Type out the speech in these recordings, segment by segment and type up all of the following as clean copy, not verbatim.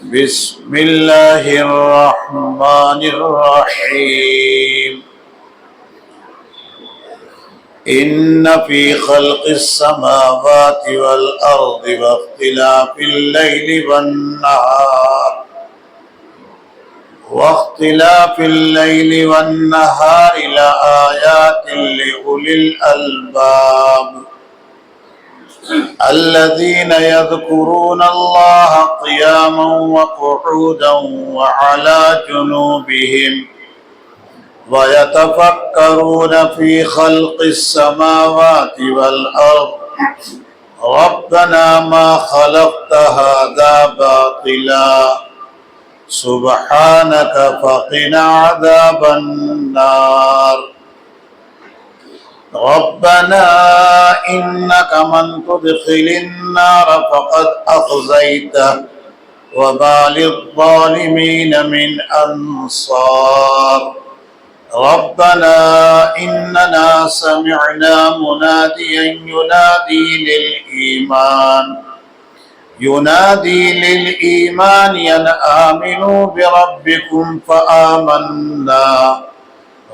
بسم الله الرحمن الرحيم إن في خلق السماوات والأرض واختلاف الليل والنهار لآيات لأولي الألباب الذين يذكرون الله قياما وقعودا وعلى جنوبهم ويتفكرون في خلق السماوات والأرض ربنا ما خلقت هذا باطلا سبحانك فقنا عذاب النار ربنا إنك من تدخل النار فقد أخزيته وما للظالمين من أنصار ربنا إننا سمعنا مناديا ينادي للإيمان أن آمنوا بربكم فآمنا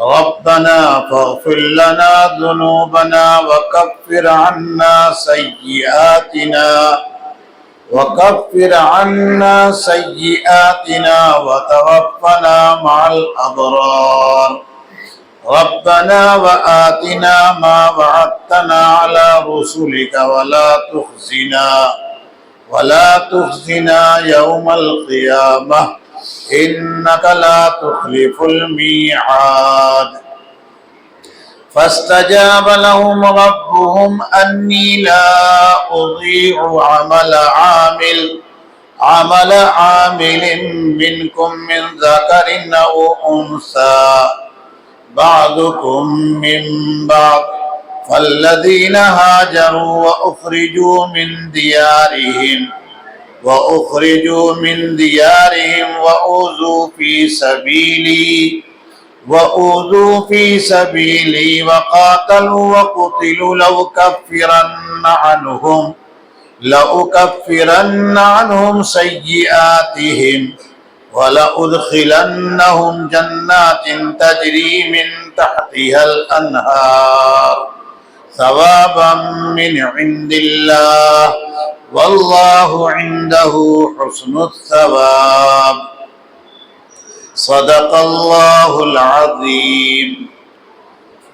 ربنا فاغفر لنا ذنوبنا وكفر عنا سيئاتنا وتوفنا مع الأبرار ربنا وآتنا ما وعدتنا على رسلك ولا تخزنا يوم القيامة إنك لا تخلف الميعاد فاستجاب لهم ربهم أني لا أضيع عمل عامل منكم من ذكر أو أنثى بعضكم من بعض فالذين هاجروا وأخرجوا من ديارهم وأوذوا في سبيلي وقاتلوا وقتلوا لأكفرن عنهم سيئاتهم ولأدخلنهم جنات تجري من تحتها الأنهار ثوابا من عند الله واللہ عنده حسن الثواب صدق اللہ العظیم۔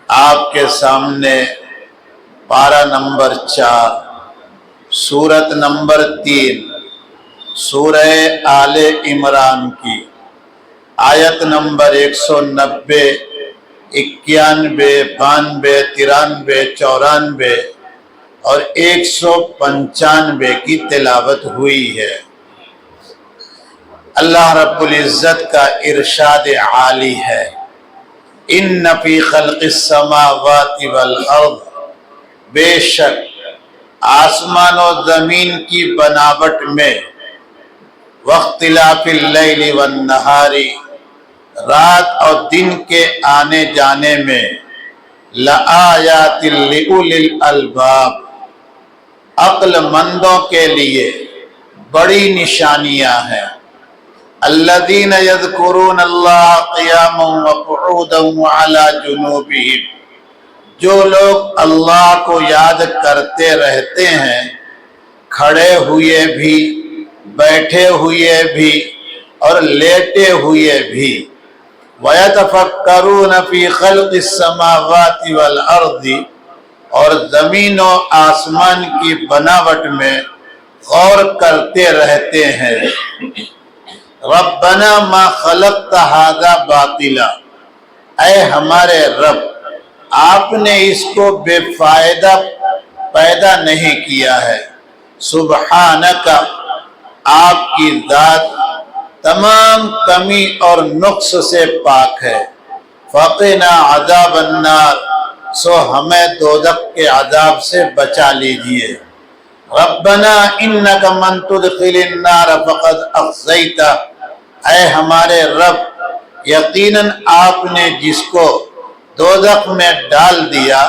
آپ کے سامنے پارہ نمبر 4 سورت نمبر 3 سورہ آل عمران کی آیت نمبر 190 91 92 93 94 اور 195 کی تلاوت ہوئی ہے۔ اللہ رب العزت کا ارشاد عالی ہے، ان فی خلق السماوات والارض، بے شک آسمان و زمین کی بناوٹ میں، واختلاف اللیل والنہار، رات اور دن کے آنے جانے میں، لآیات لأولی الالباب، عقل مندوں کے لیے بڑی نشانیاں ہیں۔ الذین یذکرون اللہ قیاما وقعودا وعلی جنوبہم، جو لوگ اللہ کو یاد کرتے رہتے ہیں، کھڑے ہوئے بھی، بیٹھے ہوئے بھی اور لیٹے ہوئے بھی۔ وَيَتَفَكَّرُونَ فِي خَلْقِ السَّمَاوَاتِ وَالْأَرْضِ، اور زمین و آسمان کی بناوٹ میں غور کرتے رہتے ہیں۔ ربنا ما خلقت ھذا باطلا، اے ہمارے رب آپ نے اس کو بے فائدہ پیدا نہیں کیا ہے۔ سبحانک، آپ کی ذات تمام کمی اور نقص سے پاک ہے۔ فقنا عذاب النار، سو ہمیں دوزخ کے عذاب سے بچا لیجئے۔ ربنا انک من تدخل النار فقد اخزیتہ، اے ہمارے رب یقیناً آپ نے جس کو دوزخ میں ڈال دیا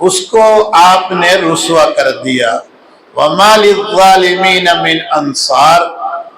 اس کو آپ نے رسوا کر دیا۔ وَمَا لِلظَّالِمِينَ مِنْ أَنصَارٍ،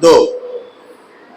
2।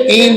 3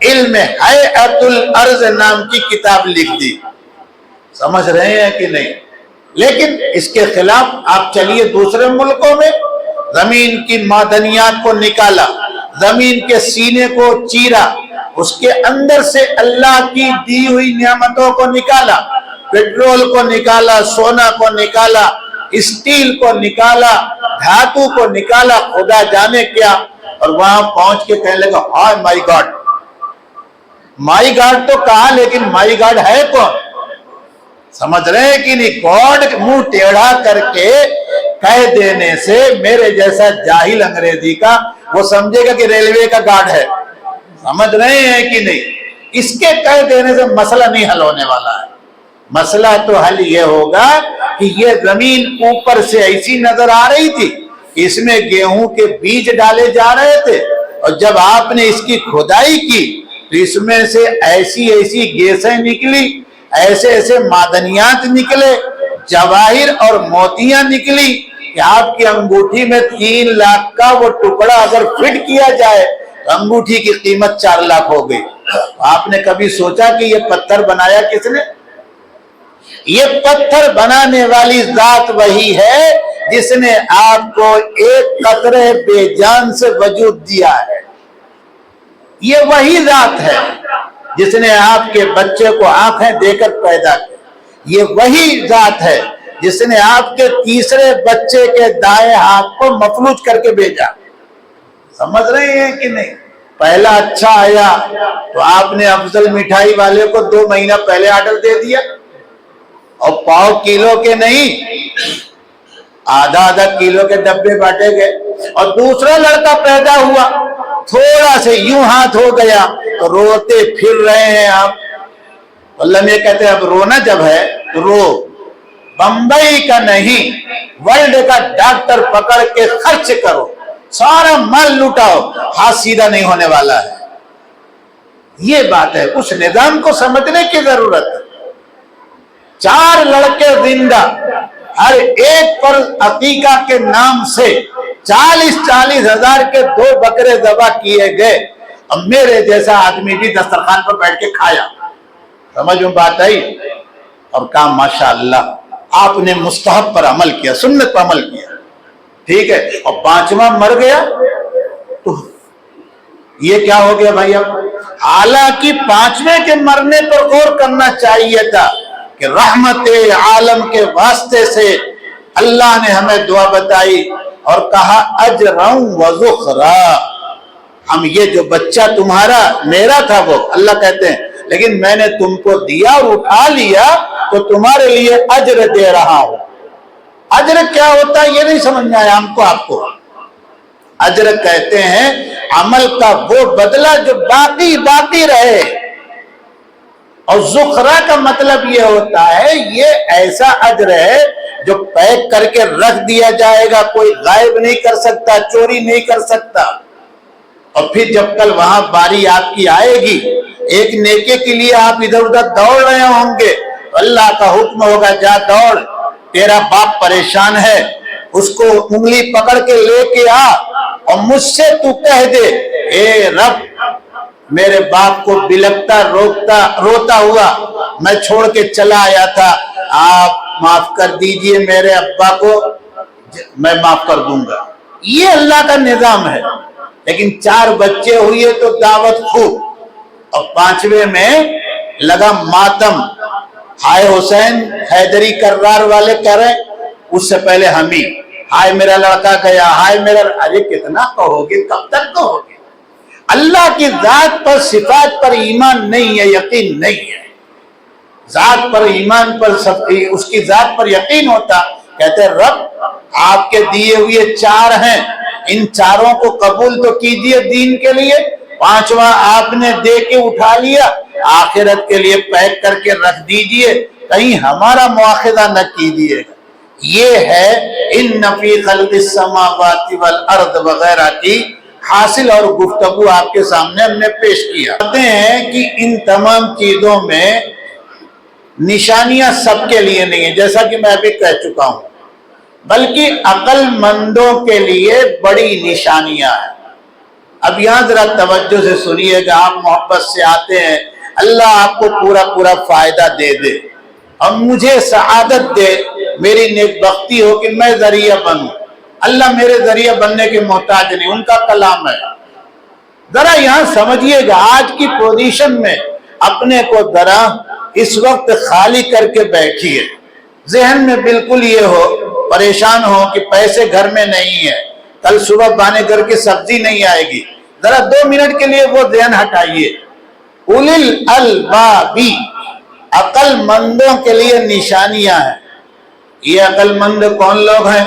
علم ہیئت الارض نام کی کتاب لکھ دی. سمجھ رہے ہیں کہ نہیں؟ لیکن اس کے خلاف آپ چلیے دوسرے ملکوں میں، زمین کی معدنیات کو نکالا، زمین کے سینے کو چیرا، اس کے اندر سے اللہ کی دی ہوئی نعمتوں کو نکالا، پیٹرول کو نکالا، سونا کو نکالا، اسٹیل کو نکالا، دھاتو کو نکالا، خدا جانے کیا، اور وہاں پہنچ کے کہنے لگا ہائے مائی گاڈ. مائی گاڈ تو کہا، لیکن مائی گاڈ ہے کون؟ سمجھ رہے ہیں کہ نہیں؟ گاڈ منہ ٹیڑھا کر کے کہہ دینے سے میرے جیسا جاہل انگریزی کا وہ سمجھے گا کہ ریلوے کا گارڈ ہے. سمجھ رہے ہیں کہ نہیں؟ اس کے کہہ دینے سے مسئلہ نہیں حل ہونے والا ہے. مسئلہ تو حل یہ ہوگا کہ یہ زمین اوپر سے ایسی نظر آ رہی تھی، اس میں گیہوں کے بیج ڈالے جا رہے تھے، اور جب آپ نے اس کی کھدائی کی تو اس میں سے ایسی ایسی گیسیں نکلی، ایسے ایسے معدنیات نکلے، جواہر اور موتیاں نکلی کہ آپ کی انگوٹھی میں 3 لاکھ کا وہ ٹکڑا اگر فٹ کیا جائے تو انگوٹھی کی قیمت 4 لاکھ ہو گئی. آپ نے کبھی سوچا کہ یہ پتھر بنایا کس نے؟ یہ پتھر بنانے والی ذات وہی ہے جس نے آپ کو ایک قطرے بے جان سے وجود دیا ہے. یہ وہی ذات ہے جس نے آپ کے بچے کو آنکھیں دے کر پیدا کیا. یہ وہی ذات ہے جس نے آپ کے تیسرے بچے کے دائیں ہاتھ کو مفلوج کر کے بھیجا. سمجھ رہے ہیں کہ نہیں؟ پہلا اچھا آیا تو آپ نے افضل مٹھائی والے کو 2 مہینہ پہلے آرڈر دے دیا، اور پاؤ کلو کے نہیں، آدھا کلو کے ڈبے بانٹے گئے. اور دوسرا لڑکا پیدا ہوا، تھوڑا سے یوں ہاتھ ہو گیا تو روتے پھر رہے ہیں آپ. اللہ یہ کہتے ہیں اب رونا جب ہے تو رو، بمبئی کا نہیں ورلڈ کا ڈاکٹر پکڑ کے خرچ کرو، سارا مال لوٹاؤ، ہاتھ سیدھا نہیں ہونے والا ہے. یہ بات ہے، اس نظام کو سمجھنے کی ضرورت ہے. 4 لڑکے زندہ، ہر ایک پر عقیقہ کے نام سے 40 ہزار کے 2 بکرے ذبح کیے گئے، اور میرے جیسا آدمی بھی دسترخوان پر بیٹھ کے کھایا. سمجھ میں بات آئی؟ اور کہا ماشاءاللہ آپ نے مستحب پر عمل کیا، سنت پر عمل کیا، ٹھیک ہے. اور 5واں مر گیا تو یہ کیا ہو گیا بھائی؟ اب حالانکہ 5ویں کے مرنے پر غور کرنا چاہیے تھا کہ رحمت عالم کے واسطے سے اللہ نے ہمیں دعا بتائی اور کہا اجرا وذخرا. ہم یہ جو بچہ تمہارا میرا تھا وہ اللہ کہتے ہیں، لیکن میں نے تم کو دیا اور اٹھا لیا تو تمہارے لیے اجر دے رہا ہوں. اجر کیا ہوتا ہے یہ نہیں سمجھ میں آیا ہم کو آپ کو. اجر کہتے ہیں عمل کا وہ بدلہ جو باقی رہے، اور ذخرا کا مطلب یہ ہوتا ہے یہ ایسا اجر ہے جو پیک کر کے رکھ دیا جائے گا، کوئی غائب نہیں کر سکتا، چوری نہیں کر سکتا. اور پھر جب کل وہاں باری آپ کی آئے گی، ایک نیکی کے لیے آپ ادھر ادھر دوڑ رہے ہوں گے، اللہ کا حکم ہوگا جا دوڑ، تیرا باپ پریشان ہے، اس کو انگلی پکڑ کے لے کے آ، اور مجھ سے تو کہہ دے اے رب میرے باپ کو بلکتا روتا ہوا میں چھوڑ کے چلا آیا تھا، آپ معاف کر دیجئے میرے ابا کو، میں معاف کر دوں گا. یہ اللہ کا نظام ہے. لیکن 4 بچے ہوئے تو دعوت خوب، اور 5ویں میں لگا ماتم. ہائے حسین، حیدری کرار والے کہہ رہے اس سے پہلے ہم ہی، ہائے میرا لڑکا گیا، ہائے میرا. ارے کتنا کہو گے، کب تک کہو گے؟ اللہ کی ذات پر صفات پر ایمان نہیں ہے، یقین نہیں ہے. ذات پر ایمان پر اس کی ذات پر یقین ہوتا. کہتے رب آپ کے دیے ہوئے 4 ہیں، ان 4 کو قبول تو کیجئے دین کے لیے، 5واں آپ نے دے کے اٹھا لیا، آخرت کے لیے پیک کر کے رکھ دیجئے، کہیں ہمارا مواخذہ نہ کیجئے گا. یہ ہے ان فی خلق السماوات والارض وغیرہ کی حاصل اور گفتگو آپ کے سامنے ہم نے پیش کیا. کہتے ہیں کہ ان تمام چیزوں میں نشانیاں سب کے لیے نہیں ہیں، جیسا کہ میں ابھی کہہ چکا ہوں، بلکہ عقل مندوں کے لیے بڑی نشانیاں ہیں. اب یہاں ذرا توجہ سے سنیے کہ آپ محبت سے آتے ہیں، اللہ آپ کو پورا پورا فائدہ دے دے اور مجھے سعادت دے، میری نیک بختی ہو کہ میں ذریعہ بنوں۔ اللہ میرے ذریعہ بننے کے محتاج نہیں، ان کا کلام ہے۔ ذرا یہاں سمجھیے گا، آج کی پوزیشن میں اپنے کو ذرا اس وقت خالی کر کے بیٹھیے، ذہن میں بالکل یہ ہو، پریشان ہو کہ پیسے گھر میں نہیں ہے، کل صبح بانے گھر کی سبزی نہیں آئے گی، ذرا 2 منٹ کے لیے وہ ذہن ہٹائیے۔ اُولِی الْأَلْبَابِ، عقل مندوں کے لیے نشانیاں ہیں۔ یہ عقل مند کون لوگ ہیں؟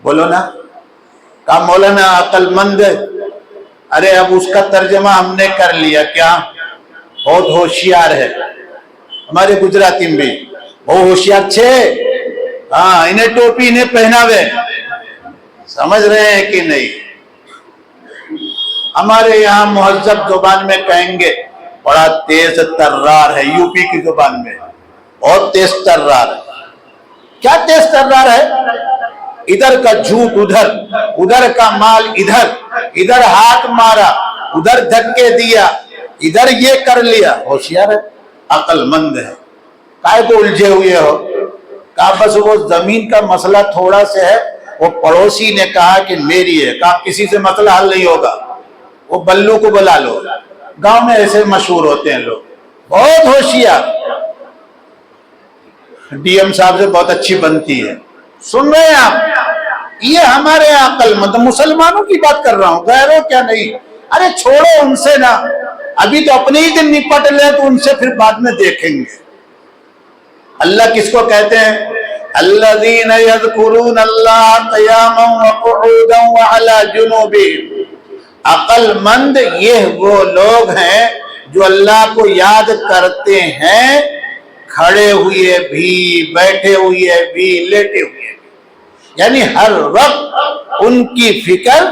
بولو نا، کہا مولانا عقل مند، ارے اب اس کا ترجمہ ہم نے کر لیا، کیا بہت ہوشیار ہے، ہمارے گجراتی میں بھی بہت ہوشیار چھے، ہاں انہیں ٹوپی انہیں پہناوے، سمجھ رہے ہیں کہ نہیں؟ ہمارے یہاں مہذب زبان میں کہیں گے بڑا تیز ترار ہے، یو پی کی زبان میں بہت تیز ترار ہے۔ کیا تیز ترار ہے؟ ادھر کا جھوٹ ادھر، ادھر کا مال ادھر، ادھر ہاتھ مارا، ادھر دھکے دیا، ادھر یہ کر لیا، ہوشیار ہے، عقل مند ہے۔ کائے کو الجھے ہوئے ہو؟ کہا بس وہ زمین کا مسئلہ تھوڑا سے ہے، وہ پڑوسی نے کہا کہ میری ہے، کہا کسی سے مسئلہ حل نہیں ہوگا، وہ بلو کو بلا لو، گاؤں میں ایسے مشہور ہوتے ہیں لوگ، بہت ہوشیار، ڈی ایم صاحب سے بہت اچھی بنتی ہے۔ سن رہے ہیں آپ؟ یہ ہمارے عقل مند، مسلمانوں کی بات کر رہا ہوں، غیروں کیا نہیں۔ ارے چھوڑو ان سے نا، ابھی تو اپنے ہی دن نپٹ لیں تو ان سے پھر بعد میں دیکھیں گے۔ اللہ کس کو کہتے ہیں؟ الذین یذکرون اللہ قیاما وقعودا وعلی جنوبہم۔ عقل مند یہ وہ لوگ ہیں جو اللہ کو یاد کرتے ہیں، کھڑے ہوئے بھی، بیٹھے ہوئے بھی، لیٹے ہوئے بھی، یعنی ہر وقت ان کی فکر،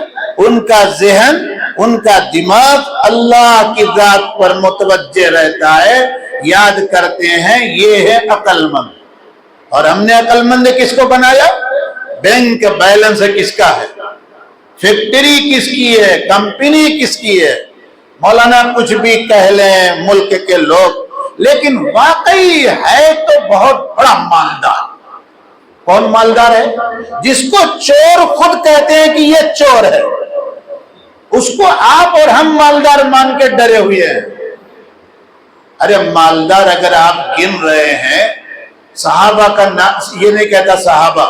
ان کا ذہن، ان کا دماغ اللہ کی ذات پر متوجہ رہتا ہے، یاد کرتے ہیں، یہ ہے عقل مند۔ اور ہم نے عقل مند کس کو بنایا؟ بینک بیلنس کس کا ہے، فیکٹری کس کی ہے، کمپنی کس کی ہے، مولانا کچھ بھی کہہ لیں ملک کے لوگ، لیکن واقعی ہے تو بہت بڑا مالدار۔ کون مالدار ہے؟ جس کو چور خود کہتے ہیں کہ یہ چور ہے، اس کو آپ اور ہم مالدار مان کے ڈرے ہوئے ہیں۔ ارے مالدار اگر آپ گن رہے ہیں، صحابہ کا یہ نہیں کہتا صحابہ،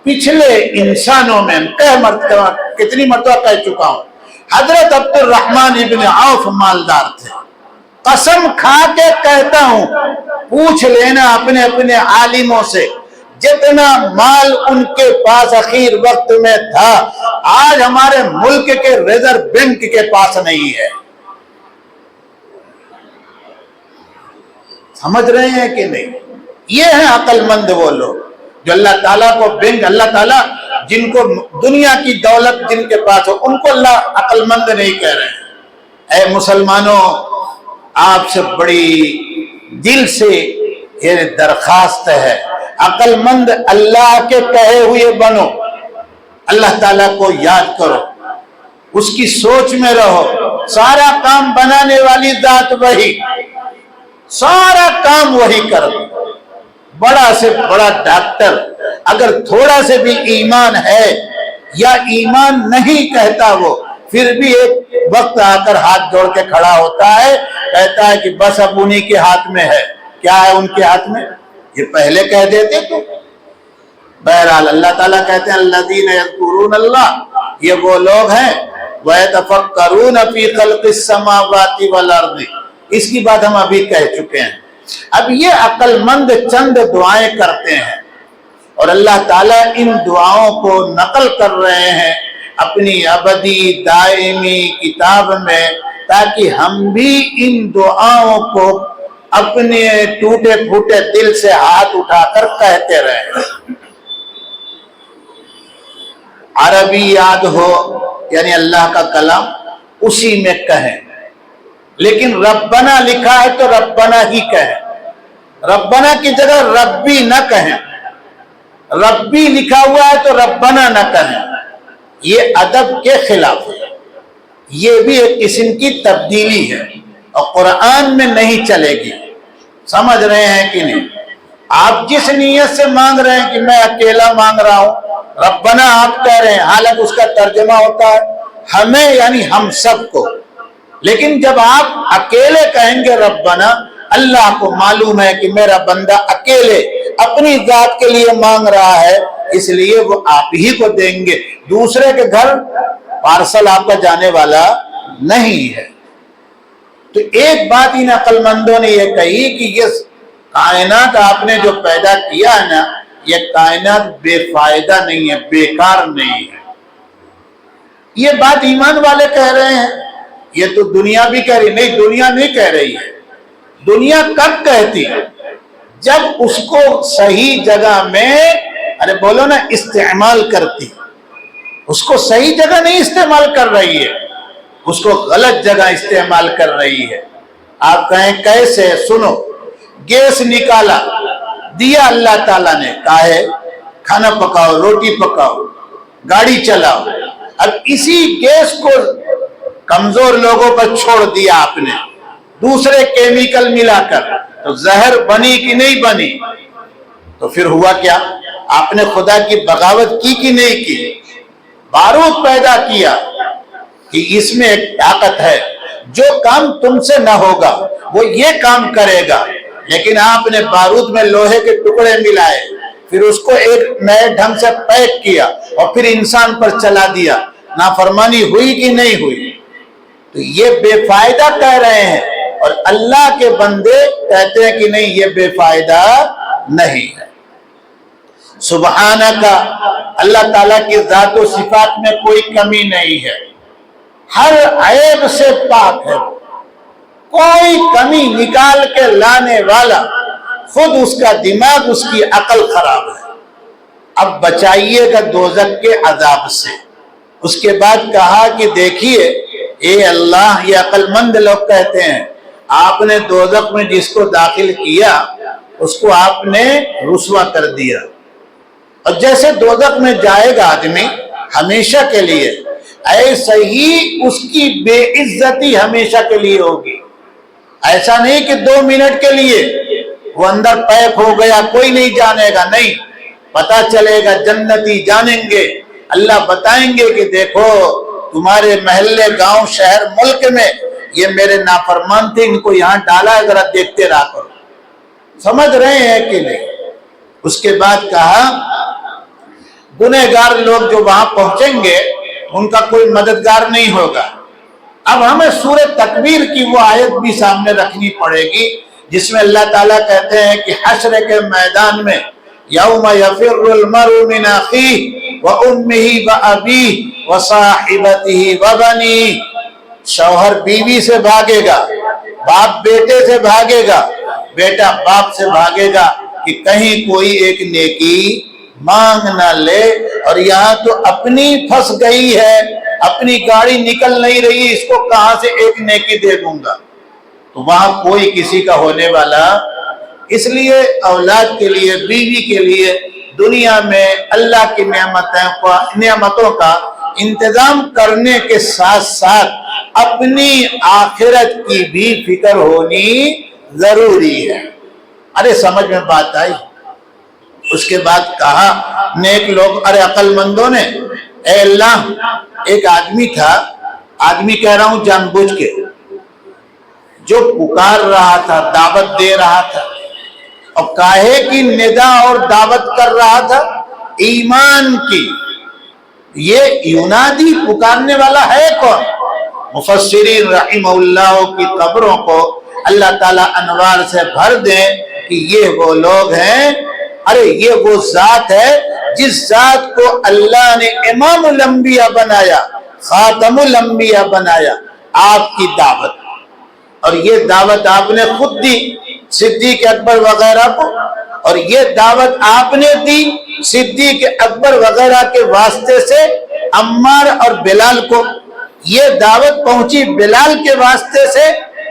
پچھلے انسانوں میں کتنی مرتبہ کہہ چکا ہوں، حضرت عبد الرحمن ابن عوف مالدار تھے، قسم کھا کے کہتا ہوں، پوچھ لینا اپنے اپنے عالموں سے، جتنا مال ان کے پاس اخیر وقت میں تھا آج ہمارے ملک کے ریزرو بینک کے پاس نہیں ہے۔ سمجھ رہے ہیں کہ نہیں؟ یہ ہیں عقل مند وہ لوگ جو اللہ تعالیٰ کو بینک، اللہ تعالیٰ جن کو دنیا کی دولت جن کے پاس ہو ان کو اللہ عقل مند نہیں کہہ رہے ہیں۔ اے مسلمانوں، آپ سے بڑی دل سے یہ درخواست ہے، عقل مند اللہ کے کہے ہوئے بنو، اللہ تعالیٰ کو یاد کرو، اس کی سوچ میں رہو، سارا کام بنانے والی ذات وہی، سارا کام وہی کرو۔ بڑا سے بڑا ڈاکٹر اگر تھوڑا سے بھی ایمان ہے یا ایمان نہیں کہتا، وہ پھر بھی ایک وقت آ کر ہاتھ جوڑ کے کھڑا ہوتا ہے، کہتا ہے کہ بس اب انہی کے ہاتھ میں ہے۔ کیا ہے ان کے ہاتھ میں؟ یہ پہلے کہہ دیتے تو۔ بہرحال اللہ تعالیٰ کہتے ہیں الذین یذکرون اللہ، یہ وہ لوگ ہیں وَيَتَفَكَّرُونَ فِي خَلْقِ السَّمَاوَاتِ وَالْأَرْضِ، اس کی بات ہم ابھی کہہ چکے ہیں۔ اب یہ عقل مند چند دعائیں کرتے ہیں اور اللہ تعالیٰ ان دعاؤں کو نقل کر رہے ہیں اپنی ابدی دائمی کتاب میں، تاکہ ہم بھی ان دعاؤں کو اپنے ٹوٹے پھوٹے دل سے ہاتھ اٹھا کر کہتے رہیں۔ عربی یاد ہو یعنی اللہ کا کلام، اسی میں کہیں، لیکن ربنا لکھا ہے تو ربنا ہی کہیں، ربنا کی جگہ ربی نہ کہیں، ربی لکھا ہوا ہے تو ربنا نہ کہیں۔ یہ ادب کے خلاف ہے، یہ بھی ایک قسم کی تبدیلی ہے اور قرآن میں نہیں چلے گی۔ سمجھ رہے ہیں کہ نہیں؟ آپ جس نیت سے مانگ رہے ہیں کہ میں اکیلا مانگ رہا ہوں، ربنا آپ کہہ رہے ہیں، حالانکہ اس کا ترجمہ ہوتا ہے ہمیں یعنی ہم سب کو، لیکن جب آپ اکیلے کہیں گے ربنا، اللہ کو معلوم ہے کہ میرا بندہ اکیلے اپنی ذات کے لیے مانگ رہا ہے، اس لیے وہ آپ ہی کو دیں گے، دوسرے کے گھر پارسل آپ کا جانے والا نہیں ہے۔ تو ایک بات ان عقل مندوں نے یہ کہی کہ یہ کائنات آپ نے جو پیدا کیا ہے نا، یہ کائنات بے فائدہ نہیں ہے، بیکار نہیں ہے۔ یہ بات ایمان والے کہہ رہے ہیں، یہ تو دنیا بھی کہہ رہی، نہیں دنیا نہیں کہہ رہی ہے۔ دنیا کب کہتی ہے؟ جب اس کو صحیح جگہ میں ارے بولو نا استعمال کرتی، اس کو صحیح جگہ نہیں استعمال کر رہی ہے، اس کو غلط جگہ استعمال کر رہی ہے۔ آپ کہیں کیسے؟ سنو، گیس نکالا دیا اللہ تعالیٰ نے، کہا ہے کھانا پکاؤ، روٹی پکاؤ، گاڑی چلاؤ، اب اسی گیس کو کمزور لوگوں پر چھوڑ دیا آپ نے دوسرے کیمیکل ملا کر، تو زہر بنی کہ نہیں بنی؟ تو پھر ہوا کیا؟ آپ نے خدا کی بغاوت کی کہ نہیں کی؟ بارود پیدا کیا کہ اس میں ایک طاقت ہے، جو کام تم سے نہ ہوگا وہ یہ کام کرے گا، لیکن آپ نے بارود میں لوہے کے ٹکڑے ملائے، پھر اس کو ایک نئے ڈھنگ سے پیک کیا اور پھر انسان پر چلا دیا، نافرمانی ہوئی کہ نہیں ہوئی؟ تو یہ بے فائدہ کہہ رہے ہیں، اور اللہ کے بندے کہتے ہیں کہ نہیں یہ بے فائدہ نہیں ہے۔ سبحانہ کا، اللہ تعالیٰ کی ذات و صفات میں کوئی کمی نہیں ہے، ہر عیب سے پاک ہے، کوئی کمی نکال کے لانے والا خود اس کا دماغ، اس کی عقل خراب ہے۔ اب بچائیے گا دوزخ کے عذاب سے۔ اس کے بعد کہا کہ دیکھیے اے اللہ، یہ عقل مند لوگ کہتے ہیں آپ نے دوزخ میں جس کو داخل کیا اس کو آپ نے رسوا کر دیا، اور جیسے دوزخ میں جائے گا آدمی ہمیشہ کے لیے، ایسا ہی اس کی بے عزتی ہمیشہ کے لیے ہوگی۔ ایسا نہیں کہ 2 منٹ کے لیے وہ اندر پیک ہو گیا کوئی نہیں جانے گا، نہیں، پتا چلے گا، جنتی جانیں گے، اللہ بتائیں گے کہ دیکھو تمہارے محلے، گاؤں، شہر، ملک میں یہ میرے نافرمان تھے، ان کو یہاں ڈالا ہے، ذرا دیکھتے رہا کرو۔ سمجھ رہے ہیں کہ نہیں؟ اس کے بعد کہا گنہگار لوگ جو وہاں پہنچیں گے ان کا کوئی مددگار نہیں ہوگا۔ اب ہمیں سورہ تکویر کی وہ آیت بھی سامنے رکھنی پڑے گی جس میں اللہ تعالیٰ کہتے ہیں کہ حشر کے میدان میں یوم یفر المرء من اخیہ وامہ وابیہ وصاحبتہ وبنیہ، شوہر بیوی سے بھاگے گا، باپ بیٹے سے بھاگے گا، بیٹا باپ سے بھاگے گا کہ کہیں کوئی ایک نیکی مانگ نہ لے، اور یہاں تو اپنی پھنس گئی ہے، اپنی گاڑی نکل نہیں رہی، اس کو کہاں سے ایک نیکی دے دوں گا؟ تو وہاں کوئی کسی کا ہونے والا، اس لیے اولاد کے لیے، بیوی کے لیے دنیا میں اللہ کی نعمتوں کا انتظام کرنے کے ساتھ ساتھ اپنی آخرت کی بھی فکر ہونی ضروری ہے۔ ارے سمجھ میں بات آئی؟ اس کے بعد کہا نیک لوگ، ارے عقل مندوں نے، اے اللہ، ایک آدمی تھا، آدمی کہہ رہا ہوں جان بوجھ کے، جو پکار رہا تھا، دعوت دے رہا تھا، اور کاہے کی ندا اور دعوت کر رہا تھا؟ ایمان کی۔ یہ ینادی پکارنے والا ہے کون؟ مفسرین رحمہ اللہ کی قبروں کو اللہ تعالیٰ انوار سے بھر دیں کہ یہ وہ لوگ ہیں، ارے یہ وہ ذات ہے جس ذات کو اللہ نے امام الانبیاء بنایا، خاتم الانبیاء بنایا، آپ کی دعوت، اور یہ دعوت آپ نے خود دی صدیق اکبر وغیرہ کو، اور یہ دعوت آپ نے دی صدیق اکبر وغیرہ کے واسطے سے عمار اور بلال کو، یہ دعوت پہنچی بلال کے واسطے سے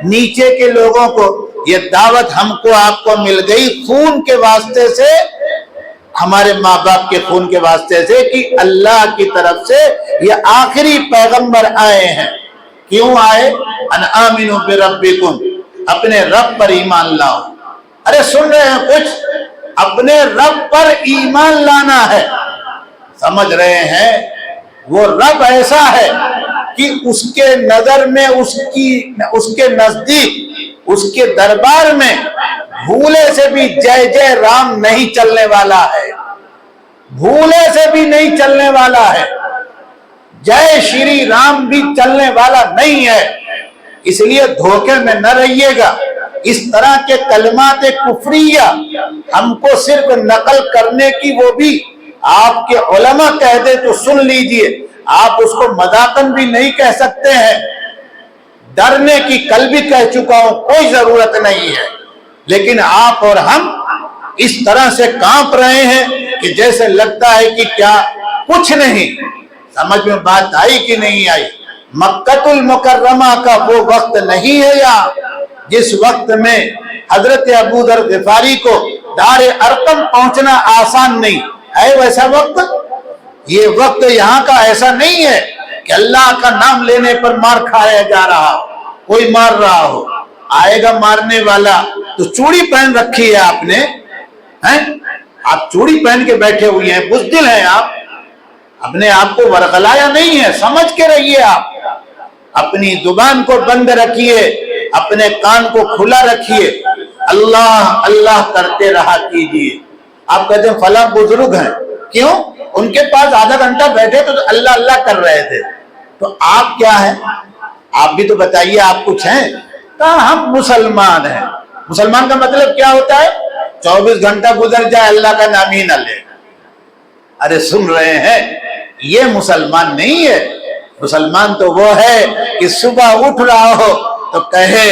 نیچے کے لوگوں کو، یہ دعوت ہم کو آپ کو مل گئی خون کے واسطے سے، ہمارے ماں باپ کے خون کے واسطے سے، کہ اللہ کی طرف سے یہ آخری پیغمبر آئے ہیں. کیوں آئے؟ ان آمنوا بربکم، اپنے رب پر ایمان لاؤ. ارے سن رہے ہیں کچھ؟ اپنے رب پر ایمان لانا ہے. سمجھ رہے ہیں؟ وہ رب ایسا ہے کہ اس کے نظر میں، اس کے نزدیک، اس کے دربار میں بھولے سے بھی جے جے رام نہیں چلنے والا ہے. بھولے سے بھی نہیں چلنے والا ہے. جے شری رام بھی چلنے والا نہیں ہے. اس لیے دھوکے میں نہ رہیے گا. اس طرح کے کلمات کفریہ ہم کو صرف نقل کرنے کی، وہ بھی آپ کے علماء کہہ دے تو سن لیجئے، آپ اس کو مذاقاً بھی نہیں کہہ سکتے ہیں. ڈرنے کی کل بھی کہہ چکا ہوں، کوئی ضرورت نہیں ہے. لیکن آپ اور ہم اس طرح سے کانپ رہے ہیں کہ جیسے لگتا ہے کہ کیا کچھ نہیں. سمجھ میں بات آئی کہ نہیں آئی؟ مکہ المکرمہ کا وہ وقت نہیں ہے یہاں جس وقت میں حضرت ابو ذر غفاری کو دار ارقم پہنچنا آسان نہیں ہے. ویسا وقت، یہ وقت یہاں کا ایسا نہیں ہے کہ اللہ کا نام لینے پر مار کھایا جا رہا ہو، کوئی مار رہا ہو. آئے گا مارنے والا. تو چوڑی پہن رکھی ہے آپ نے، آپ چوڑی پہن کے بیٹھے ہوئے ہیں، بزدل ہیں آپ. اپنے آپ کو ورغلایا نہیں ہے، سمجھ کے رہیے. آپ اپنی زبان کو بند رکھیے، اپنے کان کو کھلا رکھیے، اللہ اللہ کرتے رہا کیجیے. آپ کہتے ہیں فلاں بزرگ ہیں، کیوں؟ ان کے پاس آدھا گھنٹہ بیٹھے تو اللہ اللہ کر رہے تھے. تو آپ کیا ہیں؟ آپ بھی تو بتائیے، آپ کچھ ہیں؟ کہا ہم مسلمان ہیں. مسلمان کا مطلب کیا ہوتا ہے؟ 24 گھنٹہ گزر جائے اللہ کا نام ہی نہ لے. ارے سن رہے ہیں؟ یہ مسلمان نہیں ہے. مسلمان تو وہ ہے کہ صبح اٹھ رہا ہو تو کہے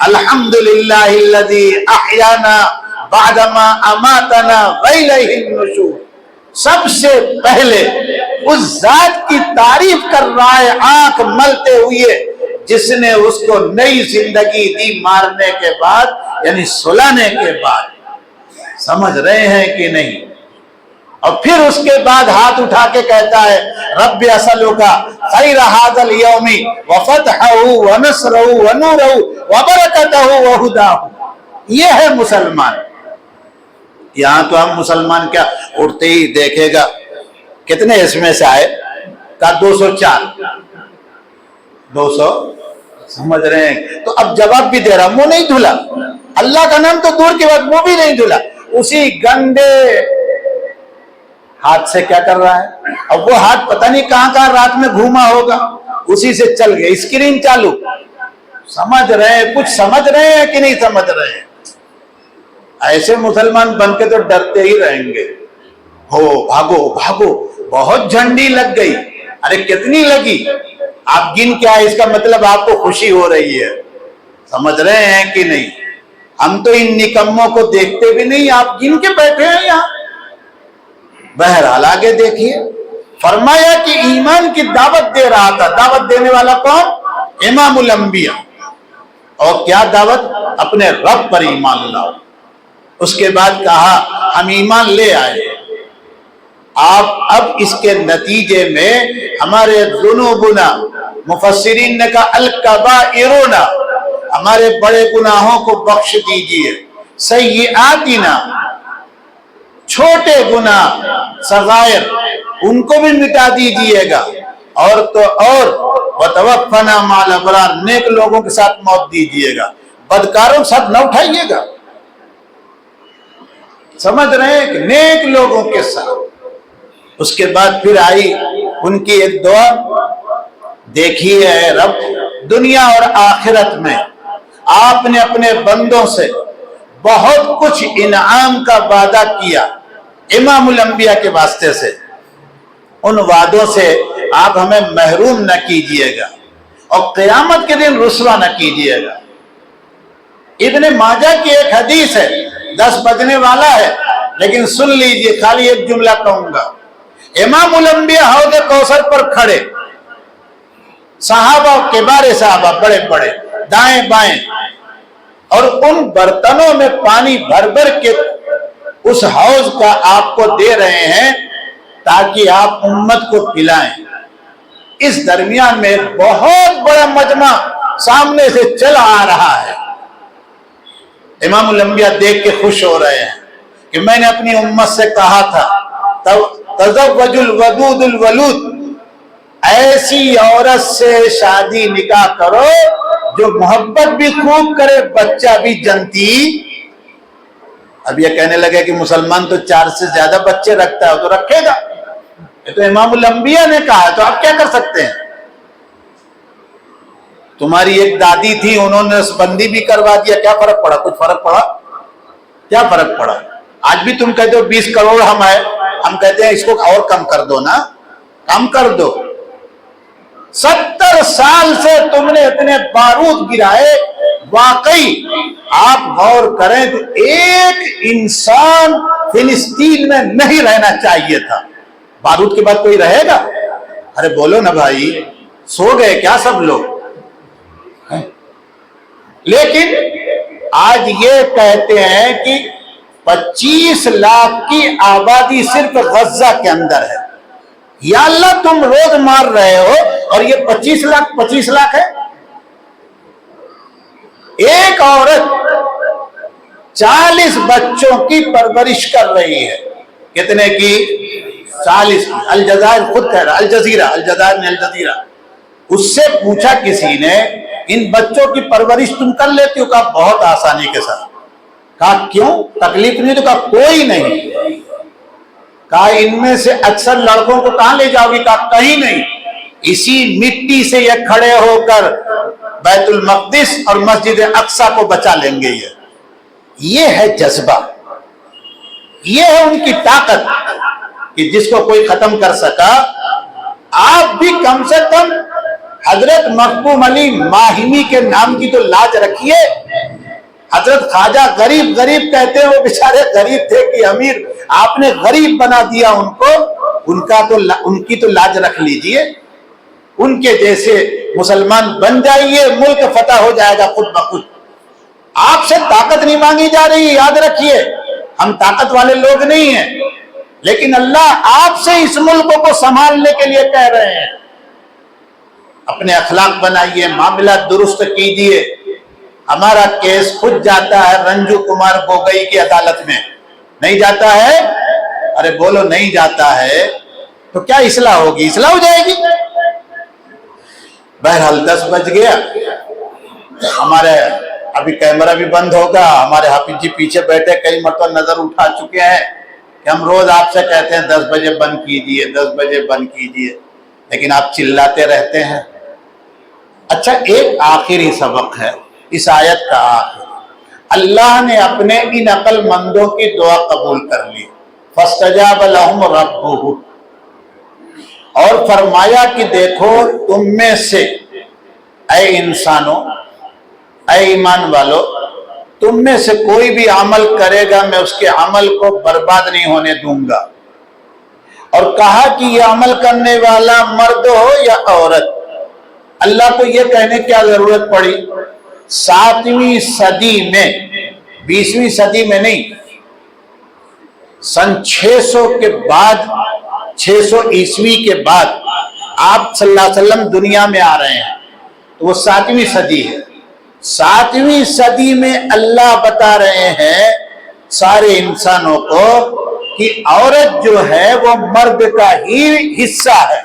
الحمدللہ الذی احیانا بعدما اماتنا والیہ النشور. سب سے پہلے اس ذات کی تعریف کر رہا ہے آنکھ ملتے ہوئے جس نے اس کو نئی زندگی دی مارنے کے بعد، یعنی سلانے کے بعد. سمجھ رہے ہیں کہ نہیں؟ اور پھر اس کے بعد ہاتھ اٹھا کے کہتا ہے رب اسألک خیر ھذا اليوم وفتحہ ونصرہ ونورہ وبرکتہ وہداہ. یہ ہے مسلمان. یہاں تو ہم مسلمان کیا اٹھتے ہی دیکھے گا کتنے اس میں سے آئے؟ کا 204 200. سمجھ رہے ہیں؟ تو اب جواب بھی دے رہا، منہ نہیں دھلا. اللہ کا نام تو دور کے بعد منہ بھی نہیں دھلا. اسی گندے ہاتھ سے کیا کر رہا ہے؟ اب وہ ہاتھ پتہ نہیں کہاں کہاں رات میں گھوما ہوگا، اسی سے چل گئے. اسکرین چالو. سمجھ رہے ہیں؟ کچھ سمجھ رہے ہیں کہ نہیں سمجھ رہے ہیں؟ ایسے مسلمان بن کے تو ڈرتے ہی رہیں گے. ہو بھاگو بھاگو، بہت جھنڈی لگ گئی. ارے کتنی لگی؟ آپ گن کے آئے، اس کا مطلب آپ کو خوشی ہو رہی ہے. سمجھ رہے ہیں کہ نہیں؟ ہم تو ان نکموں کو دیکھتے بھی نہیں، آپ گن کے بیٹھے ہیں یہاں. بہرحال آگے دیکھیے، فرمایا کہ ایمان کی دعوت دے رہا تھا. دعوت دینے والا کون؟ امام الانبیاء. اور کیا دعوت؟ اپنے رب پر ایمان لاؤ. اس کے بعد کہا ہم ایمان لے آئے. آپ اب اس کے نتیجے میں ہمارے ذنوبنا، مفسرین نے کہا الکبائرنا، ہمارے بڑے گناہوں کو بخش دیجئے. سیئاتنا، چھوٹے گناہ صغائر، ان کو بھی مٹا دیجئے گا. اور تو اور وتوفنا مع الابرار، نیک لوگوں کے ساتھ موت دیجئے گا، بدکاروں کے ساتھ نہ اٹھائیے گا. سمجھ رہے ہیں کہ نیک لوگوں کے ساتھ. اس کے بعد پھر آئی ان کی ایک دعا، دیکھیے اے رب، دنیا اور آخرت میں آپ نے اپنے بندوں سے بہت کچھ انعام کا وعدہ کیا امام الانبیاء کے واسطے سے. ان وعدوں سے آپ ہمیں محروم نہ کیجئے گا اور قیامت کے دن رسوا نہ کیجئے گا. ابن ماجہ کی ایک حدیث ہے، 10 بجنے والا ہے لیکن سن لیجئے، خالی ایک جملہ کہوں گا. امام الانبیاء حوض کوثر پر کھڑے، صحابہ کبار صحابہ بڑے بڑے دائیں بائیں، اور ان برتنوں میں پانی بھر بھر کے اس حوض کا آپ کو دے رہے ہیں تاکہ آپ امت کو پلائیں. اس درمیان میں ایک بہت بڑا مجمع سامنے سے چل آ رہا ہے. امام الانبیاء دیکھ کے خوش ہو رہے ہیں کہ میں نے اپنی امت سے کہا تھا تزوج الودود الولود، ایسی عورت سے شادی نکاح کرو جو محبت بھی خوب کرے، بچہ بھی جنتی. اب یہ کہنے لگے کہ مسلمان تو 4 سے زیادہ بچے رکھتا ہے، تو رکھے گا، یہ تو امام الانبیاء نے کہا، تو آپ کیا کر سکتے ہیں؟ تمہاری ایک دادی تھی، انہوں نے بندی بھی کروا دیا، کیا فرق پڑا؟ کچھ فرق پڑا؟ کیا فرق پڑا؟ آج بھی تم کہتے ہو 20 کروڑ ہم کہتے ہیں اس کو اور کم کر دو نا، کم کر دو. 70 سال سے تم نے اتنے بارود گرائے. واقعی آپ غور کریں تو ایک انسان فلسطین میں نہیں رہنا چاہیے تھا. بارود کے بعد کوئی رہے گا؟ ارے بولو نا بھائی، سو گئے کیا سب لوگ؟ لیکن آج یہ کہتے ہیں کہ 25 لاکھ کی آبادی صرف غزہ کے اندر ہے. یا اللہ، تم روز مار رہے ہو اور یہ 25 لاکھ ہے. ایک عورت 40 بچوں کی پرورش کر رہی ہے. کتنے کی؟ 40. الجزائر خود کہہ رہا، الجزائر نے الجزیرہ، اس سے پوچھا کسی نے ان بچوں کی پرورش تم کر لیتی ہو؟ کہا بہت آسانی کے ساتھ. کہا کیوں؟ تکلیف نہیں؟ تو کہا کوئی نہیں. کہا ان میں سے اکثر لڑکوں کو کہاں لے جاؤ گی؟ کہا کہیں نہیں، اسی مٹی سے یہ کھڑے ہو کر بیت المقدس اور مسجد اقصی کو بچا لیں گے. یہ ہے جذبہ، یہ ہے ان کی طاقت کہ جس کو کوئی ختم کر سکا. آپ بھی کم سے کم حضرت مخدوم علی ماہمی کے نام کی تو لاج رکھیے. حضرت خواجہ غریب کہتے ہیں، وہ بیچارے غریب تھے کہ امیر، آپ نے غریب بنا دیا ان کو. ان کی تو لاج رکھ لیجئے. ان کے جیسے مسلمان بن جائیے، ملک فتح ہو جائے گا خود بخود. آپ سے طاقت نہیں مانگی جا رہی، یاد رکھیے. ہم طاقت والے لوگ نہیں ہیں، لیکن اللہ آپ سے اس ملک کو سنبھالنے کے لیے کہہ رہے ہیں. اپنے اخلاق بنائیے، معاملات درست کیجئے. ہمارا کیس خود جاتا ہے رنجو کمار گوگئی کی عدالت میں، نہیں جاتا ہے؟ ارے بولو نہیں جاتا ہے تو کیا اصلاح ہوگی؟ اصلاح ہو جائے گی. بہرحال 10 بج گیا. ہمارے ابھی کیمرہ بھی بند ہوگا. ہمارے حافظ جی پیچھے بیٹھے کئی مرتبہ نظر اٹھا چکے ہیں کہ ہم روز آپ سے کہتے ہیں 10 بجے بند کیجئے، 10 بجے بند کیجئے، لیکن آپ چلاتے رہتے ہیں. اچھا، ایک آخری سبق ہے اس آیت کا. آخر اللہ نے اپنے ان عقل مندوں کی دعا قبول کر لی. فاستجاب لهم ربهم، اور فرمایا کہ دیکھو تم میں سے اے انسانوں، اے ایمان والو، تم میں سے کوئی بھی عمل کرے گا میں اس کے عمل کو برباد نہیں ہونے دوں گا. اور کہا کہ یہ عمل کرنے والا مرد ہو یا عورت. اللہ کو یہ کہنے کی کیا ضرورت پڑی؟ 7ویں صدی میں، 20ویں صدی میں نہیں، سن 600 کے بعد، 600 عیسوی کے بعد آپ صلی اللہ علیہ وسلم دنیا میں آ رہے ہیں، تو وہ 7ویں صدی ہے. 7ویں صدی میں اللہ بتا رہے ہیں سارے انسانوں کو کہ عورت جو ہے وہ مرد کا ہی حصہ ہے.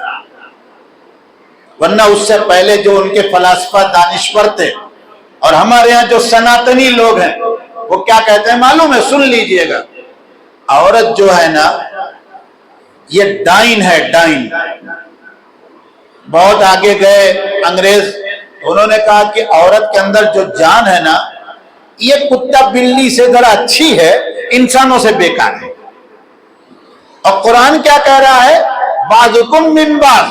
ورنہ اس سے پہلے جو ان کے فلاسفہ دانشور تھے اور ہمارے ہاں جو سناتنی لوگ ہیں وہ کیا کہتے ہیں معلوم ہے؟ سن لیجئے گا. عورت جو ہے نا یہ ڈائن ہے، ڈائن. بہت آگے گئے انگریز، انہوں نے کہا کہ عورت کے اندر جو جان ہے نا یہ کتا بلی سے ذرا اچھی ہے، انسانوں سے بیکار ہے. اور قرآن کیا کہہ رہا ہے؟ بعضکم من بعض.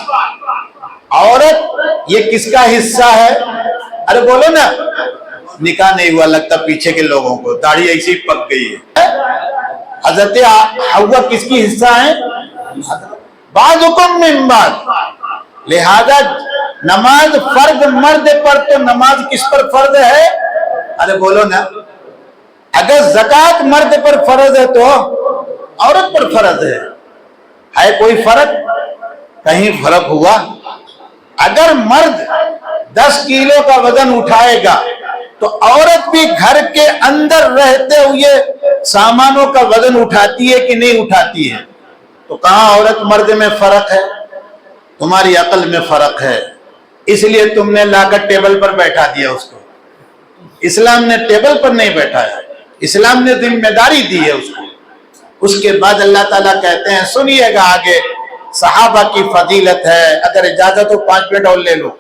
عورت یہ کس کا حصہ ہے؟ ارے بولو نا. نکاح نہیں ہوا لگتا پیچھے کے لوگوں کو، داڑھی ایسی پک گئی ہے. حضرت حوا کس کی حصہ ہے؟ بعضکم من بعض. لہذا نماز فرض مرد پر، تو نماز کس پر فرض ہے؟ ارے بولو نا. اگر زکوٰۃ مرد پر فرض ہے تو عورت پر فرض ہے. ہے کوئی فرق؟ کہیں فرق ہوا؟ اگر مرد 10 کلو کا وزن اٹھائے گا تو عورت بھی گھر کے اندر رہتے ہوئے سامانوں کا وزن اٹھاتی ہے کہ نہیں اٹھاتی ہے؟ تو کہاں عورت مرد میں فرق ہے؟ تمہاری عقل میں فرق ہے، اس لیے تم نے لا کر ٹیبل پر بیٹھا دیا اس کو۔ اسلام نے ٹیبل پر نہیں بیٹھایا، اسلام نے ذمہ داری دی ہے اس کو۔ اس کے بعد اللہ تعالیٰ کہتے ہیں، سنیے گا آگے صحابہ کی فضیلت ہے، اگر اجازت ہو 5 منٹ اور لے لو۔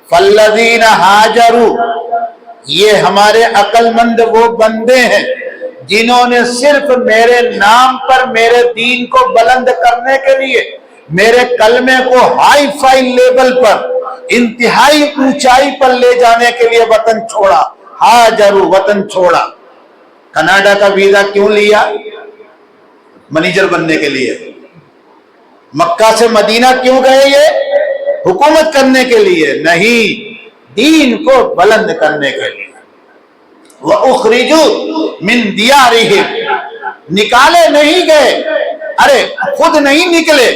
فالذین ہاجروا، یہ ہمارے عقل مند وہ بندے ہیں جنہوں نے صرف میرے نام پر میرے دین کو بلند کرنے کے لیے، میرے کلمے کو ہائی فائی لیول پر، انتہائی اونچائی پر لے جانے کے لیے وطن چھوڑا۔ ہاجروا، وطن چھوڑا۔ کینیڈا کا ویزا کیوں لیا؟ منیجر بننے کے لیے۔ مکہ سے مدینہ کیوں گئے؟ یہ حکومت کرنے کے لیے نہیں، دین کو بلند کرنے کے لیے۔ وَأُخْرِجُوا مِن دِيَارِهِمْ، نکالے نہیں گئے، ارے خود نہیں نکلے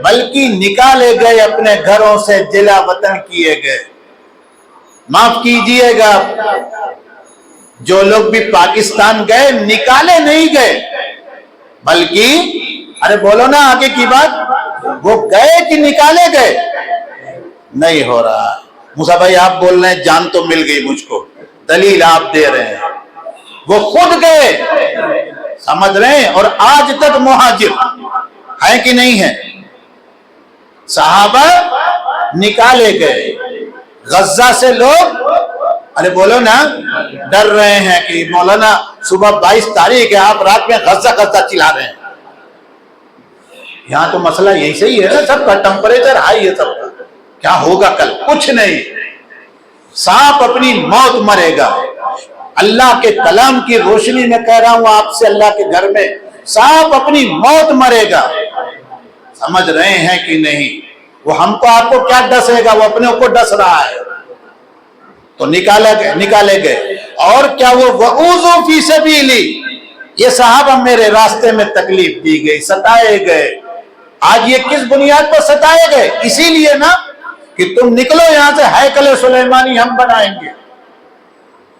بلکہ نکالے گئے، اپنے گھروں سے جلا وطن کیے گئے۔ معاف کیجئے گا، جو لوگ بھی پاکستان گئے نکالے نہیں گئے بلکہ، ارے بولو نا آگے کی بات، وہ گئے کہ نکالے گئے؟ نہیں ہو رہا۔ موسیٰ بھائی آپ بول رہے ہیں جان تو مل گئی مجھ کو، دلیل آپ دے رہے ہیں۔ وہ خود گئے، سمجھ رہے ہیں، اور آج تک مہاجر ہیں کہ نہیں ہیں؟ صحابہ نکالے گئے۔ غزہ سے لوگ، ارے بولو نا، ڈر رہے ہیں کہ مولانا صبح 22 تاریخ ہے، آپ رات میں غزہ غزہ چلا رہے ہیں۔ یہاں تو مسئلہ یہی سے ہی ہے نا، سب کا ٹمپریچر ہائی ہے، سب کا کیا ہوگا کل؟ کچھ نہیں، سانپ اپنی موت مرے گا۔ اللہ کے کلام کی روشنی میں کہہ رہا ہوں آپ سے، اللہ کے گھر میں سانپ اپنی موت مرے گا۔ سمجھ رہے ہیں کہ نہیں؟ وہ ہم کو آپ کو کیا ڈسے گا، وہ اپنے کو ڈس رہا ہے۔ تو نکالے گئے، اور کیا وہ وَأُوذُوا فِي سَبِيلِي، یہ صحابہ میرے راستے میں تکلیف دی گئی، ستائے گئے۔ آج یہ کس بنیاد پر ستائے گئے؟ اسی لیے نا کہ تم نکلو یہاں سے، ہیکل سلیمانی ہم بنائیں گے۔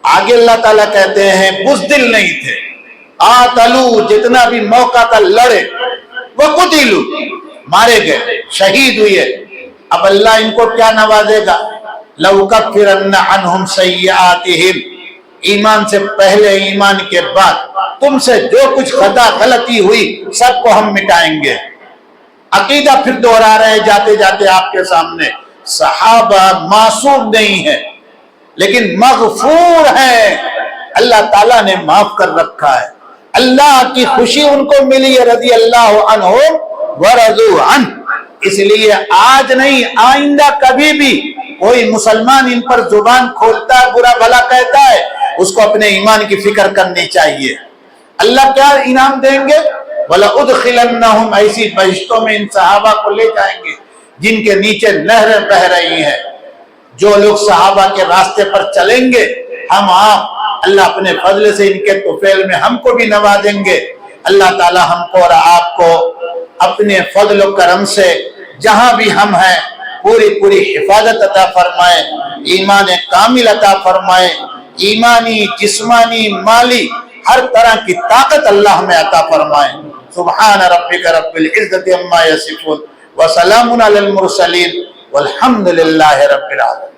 آگے اللہ تعالیٰ کہتے ہیں بزدل نہیں تھے، قاتلوا، جتنا بھی موقع تھا لڑے، وقتلوا، مارے گئے، شہید ہوئے۔ اب اللہ ان کو کیا نوازے گا؟ لَأُكَفِّرَنَّ عَنْهُمْ سَيِّئَاتِهِمْ، ایمان سے پہلے ایمان کے بعد تم سے جو کچھ خطا غلطی ہوئی سب کو ہم مٹائیں گے۔ عقیدہ پھر دوہرا رہے جاتے جاتے آپ کے سامنے، صحابہ معصوم نہیں ہیں لیکن مغفور ہیں، اللہ تعالیٰ نے معاف کر رکھا ہے، اللہ کی خوشی ان کو ملی ہے، رضی اللہ عنہم ورضوا عنہ۔ اس لیے آج نہیں، آئندہ کبھی بھی کوئی مسلمان ان پر زبان کھولتا ہے، برا بھلا کہتا ہے، اس کو اپنے ایمان کی فکر کرنی چاہیے۔ اللہ کیا انعام دیں گے؟ وَلَأُدْخِلَنَّهُمْ، ایسی بہشتوں میں ان صحابہ کو لے جائیں گے جن کے نیچے نہریں بہ رہی ہیں۔ جو لوگ صحابہ کے راستے پر چلیں گے، ہم آپ، اللہ اپنے فضل سے ان کے طفیل میں ہم کو بھی نوازیں گے۔ اللہ تعالی ہم کو اور آپ کو اپنے فضل و کرم سے جہاں بھی ہم ہیں پوری حفاظت عطا فرمائے، ایمان کامل عطا فرمائے، ایمانی، جسمانی، مالی، ہر طرح کی طاقت اللہ ہمیں عطا فرمائے۔ سبحان ربک رب العزت عما یصفون وسلام علی المرسلین والحمد للہ رب العالمین۔